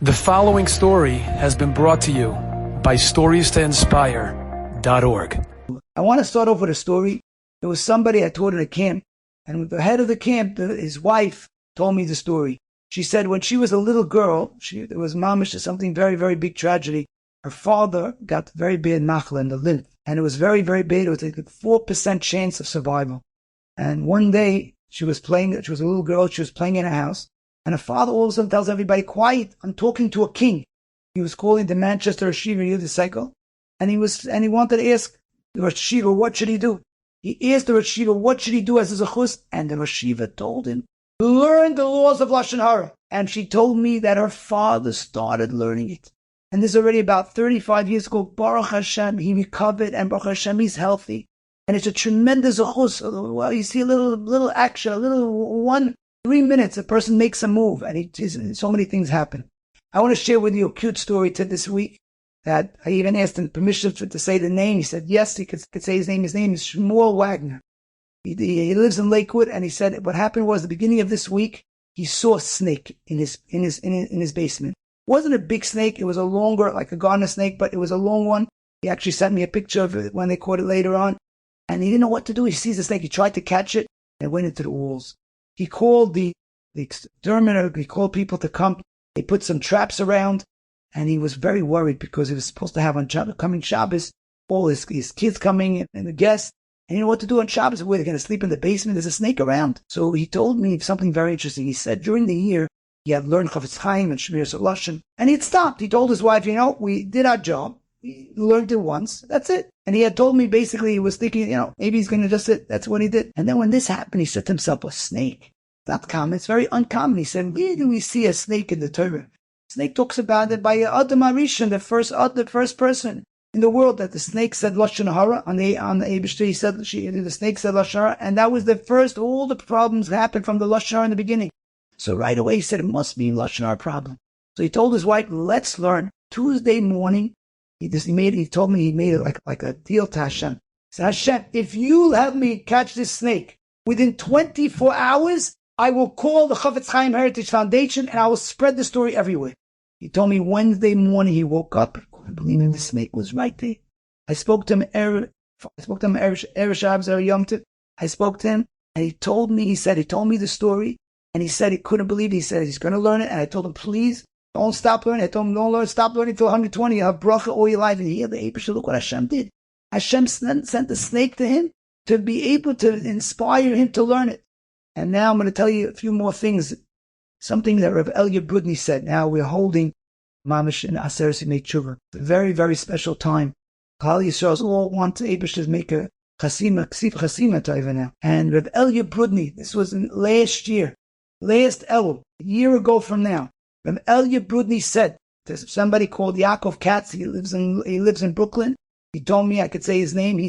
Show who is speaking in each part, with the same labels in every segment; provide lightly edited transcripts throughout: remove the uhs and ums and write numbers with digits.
Speaker 1: The following story has been brought to you by StoriesToInspire.org.
Speaker 2: I want to start off with a story. There was somebody I taught in a camp, and the head of the camp, his wife, told me the story. She said when she was a little girl, there was mamish to something very, very big tragedy. Her father got very bad machla in the lymph, and it was very, very bad. It was like a 4% chance of survival. And one day, she was a little girl, she was playing in a house, and her father all of a sudden tells everybody, quiet, I'm talking to a king. He was calling the Manchester Yeshiva Yecheskel, and he wanted to ask the Rosh Yeshiva, what should he do? He asked the Rosh Yeshiva, what should he do as a zechus? And the Rosh Yeshiva told him, learn the laws of Lashon Hara. And she told me that her father started learning it. And this is already about 35 years ago. Baruch Hashem, he recovered, and Baruch Hashem, he's healthy. And it's a tremendous zechus. Well, you see a little action, 3 minutes, a person makes a move, and so many things happen. I want to share with you a cute story to this week that I even asked him permission to say the name. He said yes, he could say his name. His name is Shmuel Wagner. He lives in Lakewood, and he said what happened was the beginning of this week, he saw a snake in his basement. It wasn't a big snake. It was a longer, like a gardener snake, but it was a long one. He actually sent me a picture of it when they caught it later on, and he didn't know what to do. He sees the snake. He tried to catch it, and it went into the walls. He called the exterminator. He called people to come. They put some traps around, and he was very worried because he was supposed to have on coming Shabbos all his kids coming and the guests. And you know what to do on Shabbos? Where they're going to sleep in the basement? There's a snake around. So he told me something very interesting. He said during the year he had learned Hotline and Shmiras of Lashon, and he had stopped. He told his wife, we did our job. We learned it once. That's it. And he had told me basically he was thinking, maybe he's going to just sit. That's what he did. And then when this happened, he said to himself, a snake. Not common. It's very uncommon. He said, where do we see a snake in the Torah? Snake talks about it by Adam Arishon, the first person in the world that the snake said Lashon Hara on the Eibishter. He said the snake said Lashon Hara, and that was the first. All the problems happened from the Lashon Hara in the beginning. So right away he said it must be Lashon Hara problem. So he told his wife, let's learn. Tuesday morning, he told me he made it like a deal to Hashem. He said, Hashem, if you help me catch this snake within 24 hours, I will call the Chofetz Chaim Heritage Foundation and I will spread the story everywhere. He told me Wednesday morning he woke up, believing the snake was right there. I spoke to him Erev Shabbos Yom Tov. I spoke to him and he told me the story, and he said he couldn't believe it. He said he's going to learn it, and I told him, please don't stop learning. I told him, stop learning till 120. You'll have bracha all your life. And he heard the Eibishter. Look what Hashem did. Hashem sent the snake to him to be able to inspire him to learn it. And now I'm going to tell you a few more things. Something that Rabbi Elia Brudny said. Now we're holding Mamish and Aseret Yemei Tshuva. It's a very, very special time. Klal Yisrael all want to Eibishter to make a ksiv chasima taiva now. And Rabbi Elia Brudny, this was in last Elul, a year ago from now. Rabbi Elia Brudny said to somebody called Yaakov Katz. He lives in Brooklyn. He told me I could say his name. He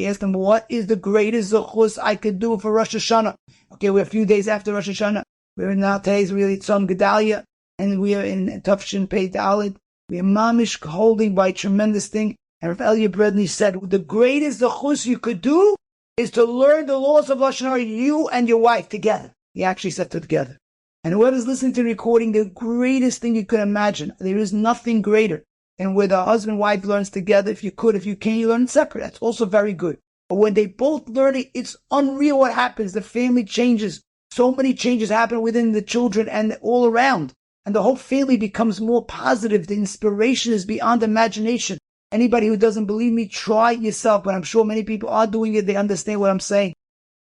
Speaker 2: asked him, what is the greatest zechus I could do for Rosh Hashanah? Okay, we're a few days after Rosh Hashanah. We're now, today's really Tzom Gedalia, and we are in Tufshin Pei Dalid. We are mamish holding by a tremendous thing. And Rav Elia Brudny said, the greatest zechus you could do is to learn the laws of Lashon Hara, you and your wife together. He actually said together. And whoever's listening to the recording, the greatest thing you could imagine, there is nothing greater. And where the husband and wife learns together, if you can't, you learn separate. That's also very good. But when they both learn it, it's unreal what happens. The family changes. So many changes happen within the children and all around. And the whole family becomes more positive. The inspiration is beyond imagination. Anybody who doesn't believe me, try it yourself. But I'm sure many people are doing it. They understand what I'm saying.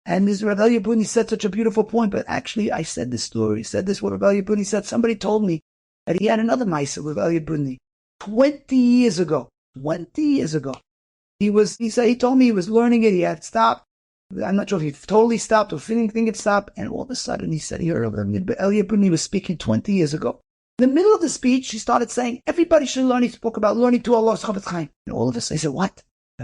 Speaker 2: And Ms. Rabbi Elia Brudny said such a beautiful point. But actually, I said this story. What Rabbi Elia Brudny said. Somebody told me that he had another Maisa with Rabbi Elia Brudny. 20 years ago, he told me he was learning it. He had stopped. I'm not sure if he totally stopped or think it stopped. And all of a sudden he said he heard of him. Elia Brudny was speaking 20 years ago. In the middle of the speech, he started saying, everybody should learn. He spoke about learning to Allah's Chofetz Chaim. And all of us, I said, what?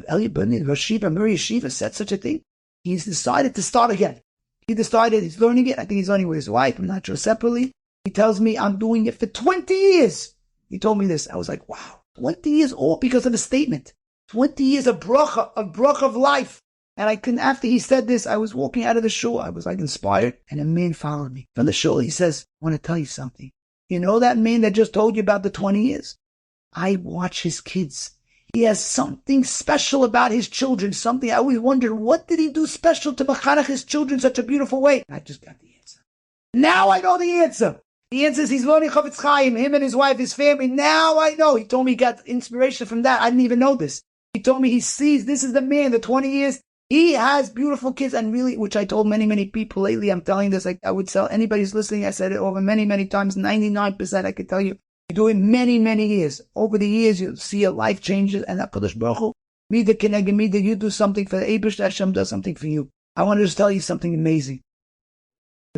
Speaker 2: Elia Brudny, the Rosh Yeshiva, Mir Yeshiva said such a thing. He's decided to start again. He decided he's learning it. I think he's learning with his wife. I'm not sure separately. He tells me I'm doing it for 20 years. He told me this. I was like, wow, 20 years, all because of a statement. 20 years of bracha of life. And after he said this, I was walking out of the shul. I was like inspired. And a man followed me from the shul. He says, I want to tell you something. You know that man that just told you about the 20 years? I watch his kids. He has something special about his children. Something I always wondered, what did he do special to Mechanech his children in such a beautiful way? I just got the answer. Now I know the answer. The answer is he's learning Chofetz Chaim, him and his wife, his family. Now I know. He told me he got inspiration from that. I didn't even know this. He told me he sees this is the man, the 20 years. He has beautiful kids, and really, which I told many, many people lately, I'm telling this, I would tell anybody who's listening, I said it over many, many times, 99% I could tell you. You do it many, many years. Over the years, you'll see your life changes, and HaKadosh Baruch Hu, Mida Keneged Mida, you do something for the Eibush, Hashem does something for you. I want to just tell you something amazing.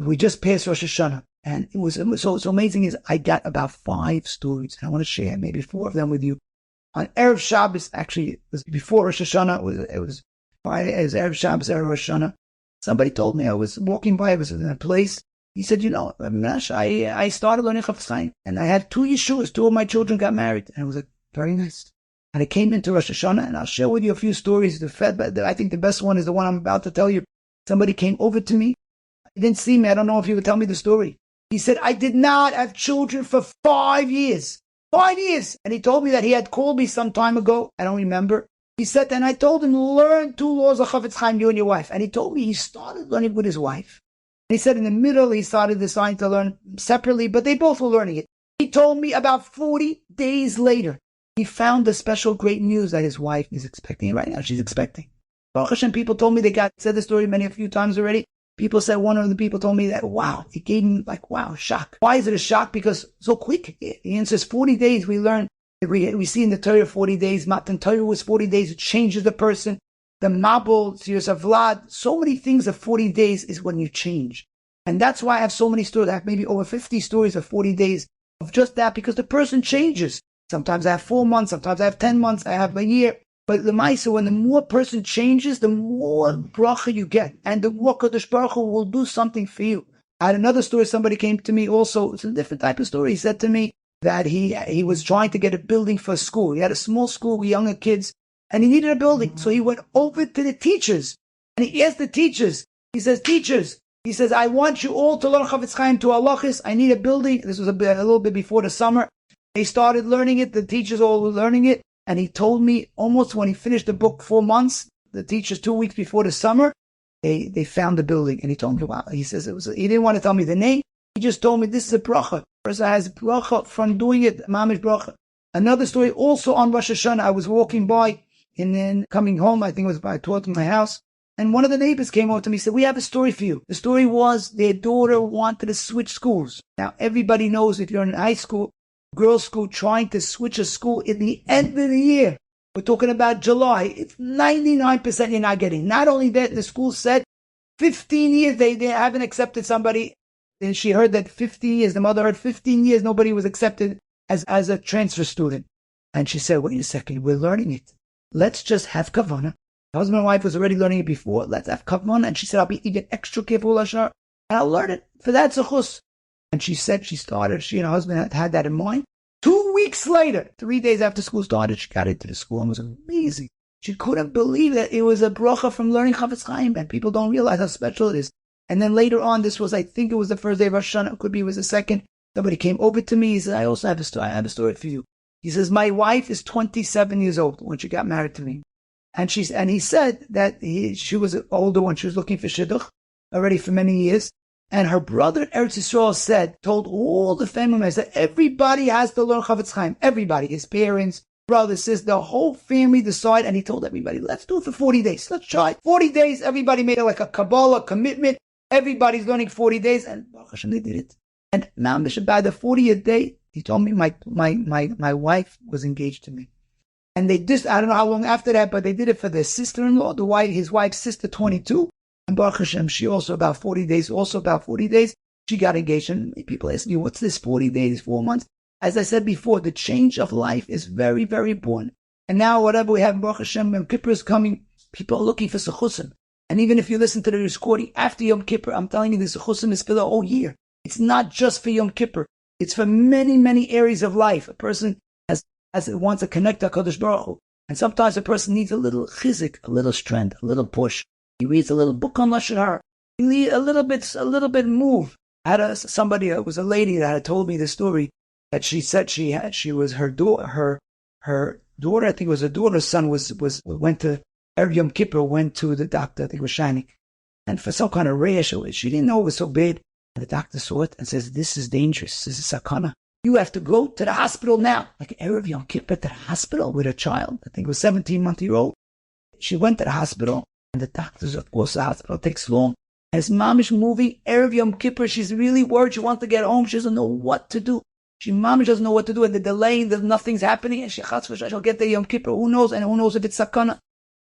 Speaker 2: We just passed Rosh Hashanah, and it was so amazing is I got about 5 stories, and I want to share maybe 4 of them with you. On Erev Shabbos, actually, it was before Rosh Hashanah, it was Friday, it was Erev Shabbos, Erev Rosh Hashanah. Somebody told me, I was walking by, I was in a place. He said, Menache, I started learning Chofetz Chaim, and I had 2 Yeshuas. 2 of my children got married, and it was very nice. And I came into Rosh Hashanah, and I'll share with you a few stories. I think the best one is the one I'm about to tell you. Somebody came over to me. He didn't see me. I don't know if he would tell me the story. He said, I did not have children for 5 years. 5 years. And he told me that he had called me some time ago. I don't remember. He said, and I told him, learn 2 laws of Chofetz Chaim, you and your wife. And he told me he started learning with his wife. And he said in the middle, he started deciding to learn separately, but they both were learning it. He told me about 40 days later, he found the special great news that his wife is expecting. Right now, she's expecting. Baruch Hashem, people told me, said the story a few times already. People said, one of the people told me that, wow, it gave him wow, shock. Why is it a shock? Because so quick. He answers 40 days we learn. We see in the Torah 40 days. Matan Torah was 40 days. It changes the person. The Mabul, Siyos Vlad, so many things of 40 days is when you change. And that's why I have so many stories. I have maybe over 50 stories of 40 days of just that, because the person changes. Sometimes I have 4 months, sometimes I have 10 months, I have a year. But the Maisa, when the more person changes, the more bracha you get. And the more Kadosh Baruch Hu will do something for you. I had another story, somebody came to me also, it's a different type of story. He said to me that he was trying to get a building for a school. He had a small school with younger kids, and he needed a building. So he went over to the teachers, and he asked the teachers, he says, teachers, he says, I want you all to learn Chofetz Chaim to halachis. I need a building. This was a little bit before the summer. They started learning it. The teachers all were learning it. And he told me almost when he finished the book, 4 months, the teachers 2 weeks before the summer, they found the building. And he told me, wow, he says he didn't want to tell me the name. He just told me this is a bracha. Person has bracha from doing it, mamish bracha. Another story also on Rosh Hashanah. I was walking by and then coming home. I think it was by toward my house. And one of the neighbors came over to me and said, we have a story for you. The story was their daughter wanted to switch schools. Now, everybody knows if you're in high school, girls' school, trying to switch a school in the end of the year. We're talking about July. It's 99% you're not getting. Not only that, the school said 15 years they haven't accepted somebody. And she heard that 15 years, the mother heard 15 years, nobody was accepted as a transfer student. And she said, wait a second, we're learning it. Let's just have kavanah. Husband and wife was already learning it before. Let's have kavanah. And she said, I'll be even extra careful, Lashon, and I'll learn it. For that zechus. And she said she and her husband had that in mind. 2 weeks later, 3 days after school started, she got into the school and it was amazing. She couldn't believe that it was a bracha from learning Chofetz Chaim, and people don't realize how special it is. And then later on, this was, I think it was the first day of Rosh Hashanah, it could be it was the second. Somebody came over to me, he said, I also have a story, I have a story for you. He says, my wife is 27 years old when she got married to me. And he said that she was older when she was looking for shidduch, already for many years. And her brother, Eretz Yisrael, told all the family members that everybody has to learn Chofetz Chaim. Everybody, his parents, brothers, sisters, the whole family decided. And he told everybody, let's do it for 40 days. Let's try. 40 days, everybody made it like a Kabbalah commitment. Everybody's learning 40 days. And Baruch Hashem, they did it. And now, by the 40th day, he told me my wife was engaged to me. And they just, I don't know how long after that, but they did it for their sister-in-law, his wife's sister, 22. And Baruch Hashem, she also about 40 days, she got engaged. And people ask me, what's this 40 days, 4 months? As I said before, the change of life is very, very important. And now whatever we have, Baruch Hashem, Yom Kippur is coming, people are looking for sechusim. And even if you listen to the recording after Yom Kippur, I'm telling you, the sechusim is for the whole year. It's not just for Yom Kippur. It's for many, many areas of life. A person wants to connect to HaKadosh Baruch Hu. And sometimes a person needs a little chizik, a little strength, a little push. He reads a little book on Lashon Hara. He needs a little bit move. Somebody, it was a lady that had told me the story, that she said she was her daughter, her daughter, I think it was her daughter's son went to Yom Kippur, went to the doctor, I think it was Shani, and for some kind of rash, she didn't know it was so bad. And the doctor saw it and says, "This is dangerous. This is sakana. You have to go to the hospital now." Like Erev Yom Kippur, to the hospital with a child. I think it was 17-month-old. She went to the hospital, and the doctors, of course, the hospital takes long. As mom is moving, Erev Yom Kippur, she's really worried. She wants to get home. She doesn't know what to do. Mom doesn't know what to do, and the delaying, nothing's happening. And she'll get the Yom Kippur. Who knows? And who knows if it's sakana?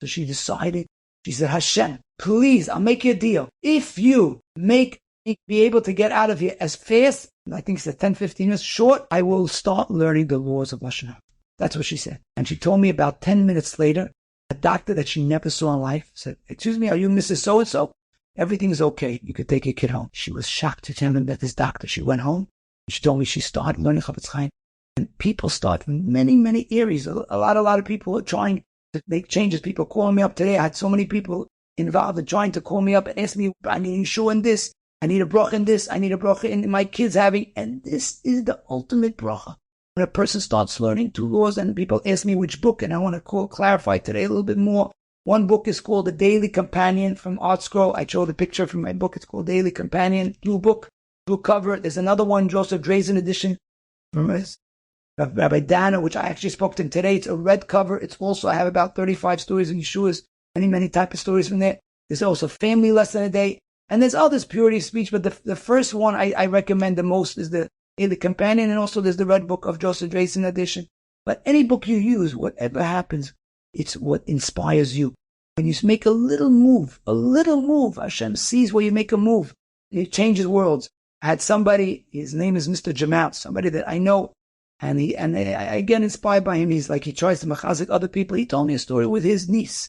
Speaker 2: So she decided. She said, "Hashem, please, I'll make you a deal. If you make be able to get out of here as fast," I think she said 10-15 minutes short, "I will start learning the laws of Lashon." That's what she said. And she told me about 10 minutes later, a doctor that she never saw in life said, "Excuse me, are you Mrs. So-and-so? Everything's okay. You could take your kid home." She was shocked to tell him that this doctor. She went home. She told me she started learning Chafetz Chaim. And people start from many, many areas. A lot of people are trying to make changes. People calling me up today. I had so many people involved in trying to call me up and ask me, "I need insure in this. I need a bracha in this. I need a bracha in my kids having," and this is the ultimate bracha. When a person starts learning two laws, and people ask me which book, and I want to clarify today a little bit more. One book is called The Daily Companion from Art Scroll. I showed a picture from my book. It's called Daily Companion, blue book, blue cover. There's another one, Joseph Drazen edition from Rabbi Dana, which I actually spoke to him today. It's a red cover. It's also, I have about 35 stories in Yeshua's, many type of stories from there. There's also family lesson a day. And there's others, purity of speech, but the first one I recommend the most is the Companion, and also there's the Red Book of Joseph Drazen edition. But any book you use, whatever happens, it's what inspires you. When you make a little move, Hashem sees where you make a move. It changes worlds. I had somebody, his name is Mr. Jamal, somebody that I know, and I get inspired by him. He's like, he tries to machazik other people. He told me a story with his niece.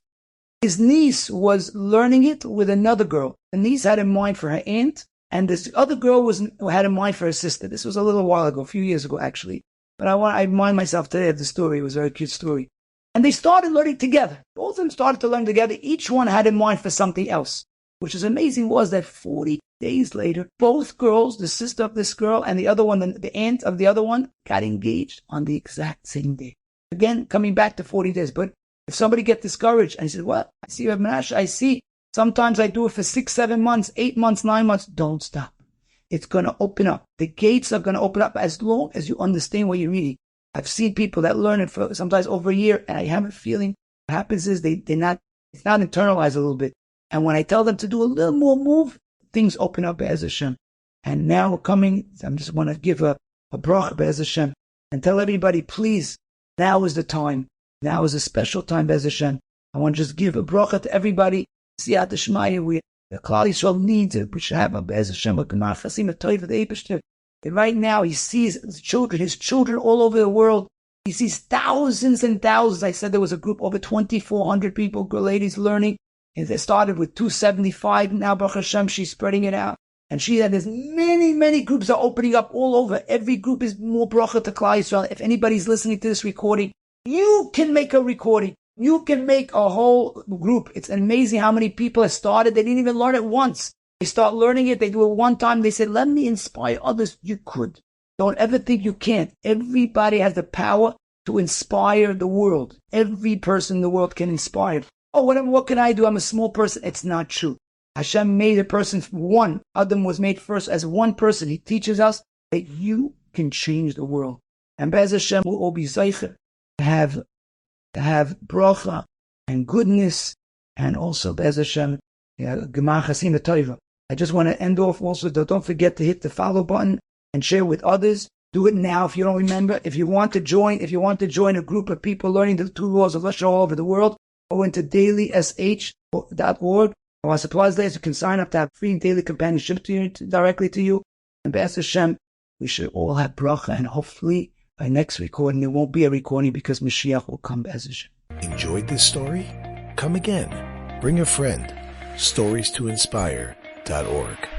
Speaker 2: His niece was learning it with another girl. The niece had in mind for her aunt, and this other girl had in mind for her sister. This was a little while ago, a few years ago actually. But I remind myself today of the story. It was a very cute story. And they started learning together. Both of them started to learn together. Each one had in mind for something else. Which is amazing was that 40 days later, both girls, the sister of this girl and the other one, the aunt of the other one, got engaged on the exact same day. Again, coming back to 40 days. But if somebody gets discouraged and he says, "Well, I see you have Menache, I see. Sometimes I do it for 6, 7 months, 8 months, 9 months." Don't stop. It's going to open up. The gates are going to open up as long as you understand what you're reading. I've seen people that learn it for sometimes over a year, and I have a feeling what happens is it's not internalized a little bit. And when I tell them to do a little more move, things open up Be'ez Hashem. And now we're coming, I just want to give a bracha Be'ez Hashem and tell everybody, please, now is the time. Now is a special time, Be'ez Hashem. I want to just give a bracha to everybody. Siyat Shmaya, the Klal Yisrael needs it. We should have a Be'ez Hashem. Right now, he sees his children all over the world. He sees thousands and thousands. I said there was a group over 2,400 people, ladies learning. And they started with 275. Now, Baruch Hashem, she's spreading it out. And there's many groups are opening up all over. Every group is more bracha to Klal Yisrael. If anybody's listening to this recording, you can make a recording. You can make a whole group. It's amazing how many people have started. They didn't even learn it once. They start learning it. They do it one time. They said, "Let me inspire others." You could. Don't ever think you can't. Everybody has the power to inspire the world. Every person in the world can inspire. "Oh, what can I do? I'm a small person." It's not true. Hashem made a person one. Adam was made first as one person. He teaches us that you can change the world. And Be'ez Hashem will all be zeicher to have bracha and goodness, and also Be'ez Hashem, Gemar Chasim Torah. I just want to end off also, don't forget to hit the follow button and share with others. Do it now if you don't remember. If you want to join a group of people learning the two laws of Lashon all over the world, go into dailysh.org. Our supplies there, you can sign up to have free daily companionship directly to you. And Be'ez Hashem, we should all have bracha, and hopefully by next recording, there won't be a recording because Mashiach will come, Be'ez Hashem.
Speaker 3: Enjoyed this story? Come again. Bring a friend. StoriesToInspire.org